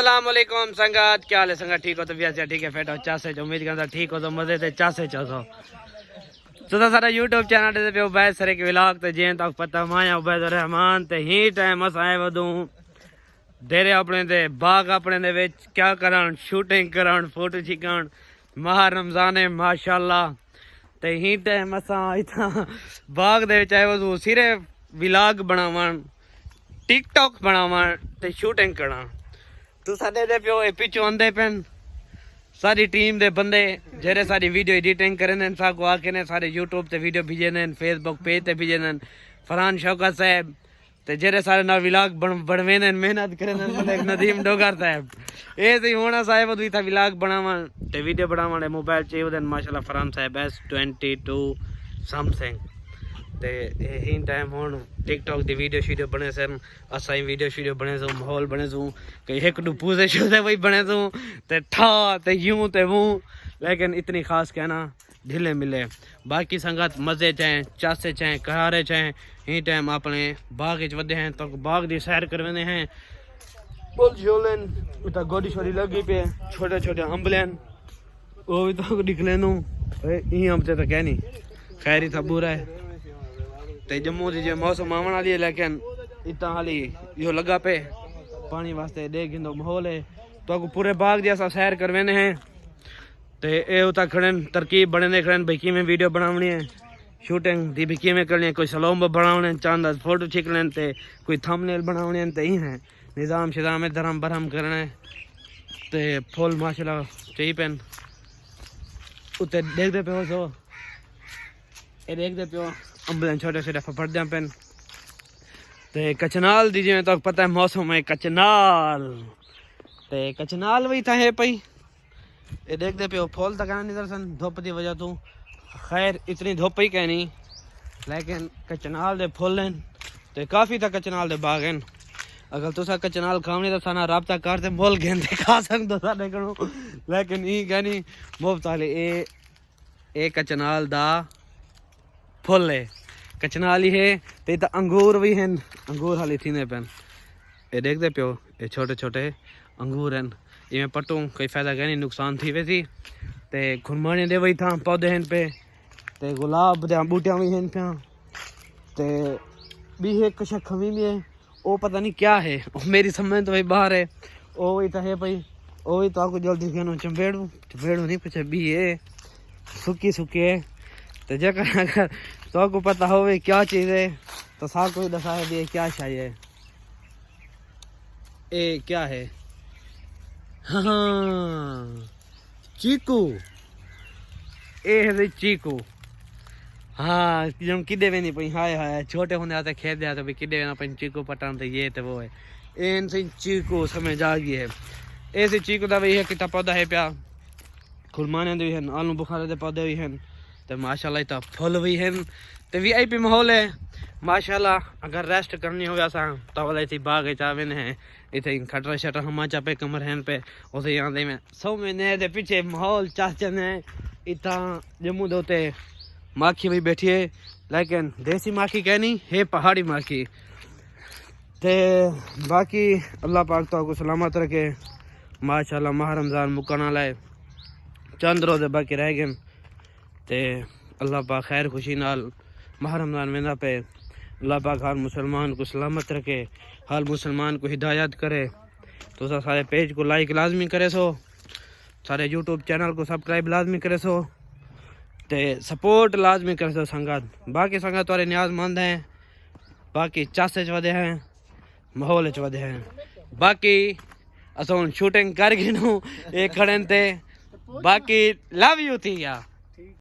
अस्सलामुअलैकुम संगत, क्या हाल है संगत? ठीक हो? तबीयत से ठीक है? फिट हो? चासे जो उम्मीद करता ठीक हो तो मजे से चासे चाहो तो सारा यूट्यूब चैनल ते पे उबैद सरे के व्लॉग ते जें तक पता माया उबैद रहमान ते ही टाइम अस आए वदू देरे अपने दे बाग अपने दे विच क्या करन, शूटिंग करन, फोटो खिचण। माह रमजान है माशाअल्लाह ते ही टाइम अस इतना बाग दे विच आए वदू सिर्फ व्लॉग बनावन, टिकटॉक बनावन ते शूटिंग करा। तू साडे दे पियो ए पिछो आंदे पेन सारी टीम दे बंदे जेरे सारी वीडियो एडिटिंग करन साको आके ने सारे यूट्यूब ते वीडियो भेजे ने, फेसबुक पेज ते भेजे ने। फरहान शौकत साहब ते जेरे सारे ना व्लॉग बनवे ने, मेहनत करे ने। नदीम डोगर साहब ए सी होना साहब दुई था व्लॉग बनावा ते वीडियो बनावा ने मोबाइल चे उदन माशाल्लाह फरहान साहब S22 समथिंग ते ही टाइम हुन टिकटॉक दी वीडियो शीडियो बने सन, असाई वीडियो शीडियो बने सो, माहौल बने सो कई एक दू पूजे शुदे वही बने सो ते ठा ते यूं ते वो, लेकिन इतनी खास कहना ढीले मिले। बाकी संगत मजे चाहे चासे चाहे करारे चाहे ही टाइम अपने बाग च वधे हैं तो बाग दी सैर करवाने हैं। बोल जोलन उता गोडी छोरी लगी पे छोटे छोटे अंबलेन वो भी तो निकले नु ई हम ते कह नहीं खैर ही था बुरा है ते जम्मू दी जो मौसम आवन वाली है, लेकिन इतना हाली यो लगा पे पानी वास्ते दे गिंदो माहौल है तो पूरे बाग जैसा सैर करवाने हैं। ते ए उता खड़े तरकीब बने दे खड़े भाई किवें वीडियो बनावनी है, शूटिंग दी भी किवें करनी है, कोई सलोम बनावने चांदा फोटो खिंच लें ते कोई थंबनेल बनावने ते ही है निज़ाम शिजाम धर्म बरहम करना है ते फुल माशाल्लाह चाहिए पेन उते देखते पे हो सो ए देखते पे हो अंबलन छोटे छोटे फफड़दे पेन ते कचनाल दी जिवें तक पता है मौसम है कचनाल ते कचनाल भी था है पई ये देखते पे फूल तक नहीं दरसन धुप की वजह तो खैर इतनी धुप ही कहनी, लेकिन कचनाल दे फुल हैं ते काफ़ी तक कचनाल दे बाग हैं। अगर तुसा कचनाल खावनी तो साना रबता करते मुल गेंदे खा सकते साडे कोलों, लेकिन ई कहनी मुफ्त वाले ए कचनाल दा फुल है कचनाल ही है ते तो अंगूर भी हैं, अंगूर हाली थीने पेन ये देखते पे ये छोटे छोटे अंगूर हैं इवें पटू कोई फायदा कहनी नुकसान थी वैसी ते खुरमाने दे वही था पौधे हैं पे ते गुलाब दे बूटियां भी हैं पे ते भी एक शखमी भी है वो पता नहीं क्या है वो मेरी समझ तो भाई बाहर है वो ही तो है भाई वो ही तो आपको जल्दी कहना चंपेड़ू चंपेड़ू नहीं पीछे भी है सुखी सुखी है तो जगह अगर तो आपको पता हो क्या चीज़ है तो साथ कोई दसा दिए क्या चाहिए ए क्या है। हाँ चीकू ए है चीकू। हाँ जब किदे भी नहीं पई हाय हाय छोटे होने आते खेत दे आते भाई किदे ना पई चीकू पटान तो ये तो वो है एन से चीकू समझ आ गई है। ऐसे चीकू दा भी है कितना पौधा है प्या खुरमाने दे हैं आलू बुखारे दे पौधे भी हैं तो माशाल्लाह इतना फुल भी हैं तो VIP माहौल है माशाल्लाह। अगर रेस्ट करनी होगा सा तो वाले थी बाग चावे ने इथे खटरा शटर हम चापे कमर हैं पे उसे यहाँ दे में 100 महीने दे पीछे माहौल चाचन है इतना जम्मू दोते माखी भी बैठी है, लेकिन देसी माखी कहनी है पहाड़ी माखी ते बाकी अल्लाह पाक तो आपको सलामत रखे माशाल्लाह। माह रमजान मुकना लाए चंद रोजे बाकी रह गए ते अल्लाह पाक खैर खुशी नाल माह रमजान वेंदा पे अल्लाह पाक हर मुसलमान को सलामत रखे, हर मुसलमान को हिदायत करे। तो सारे पेज को लाइक लाजमी करे सो, सारे यूट्यूब चैनल को सब्सक्राइब लाजमी करे सो ते सपोर्ट लाजमी करे सो संगत। बाकी संगत तुम्हारे न्याजमंद हैं, बाकी चासे च वधे हैं, माहौल च वधे हैं। बाकी अस शूटिंग कर गिनू एक खड़े ते बाकी लव यू थी या।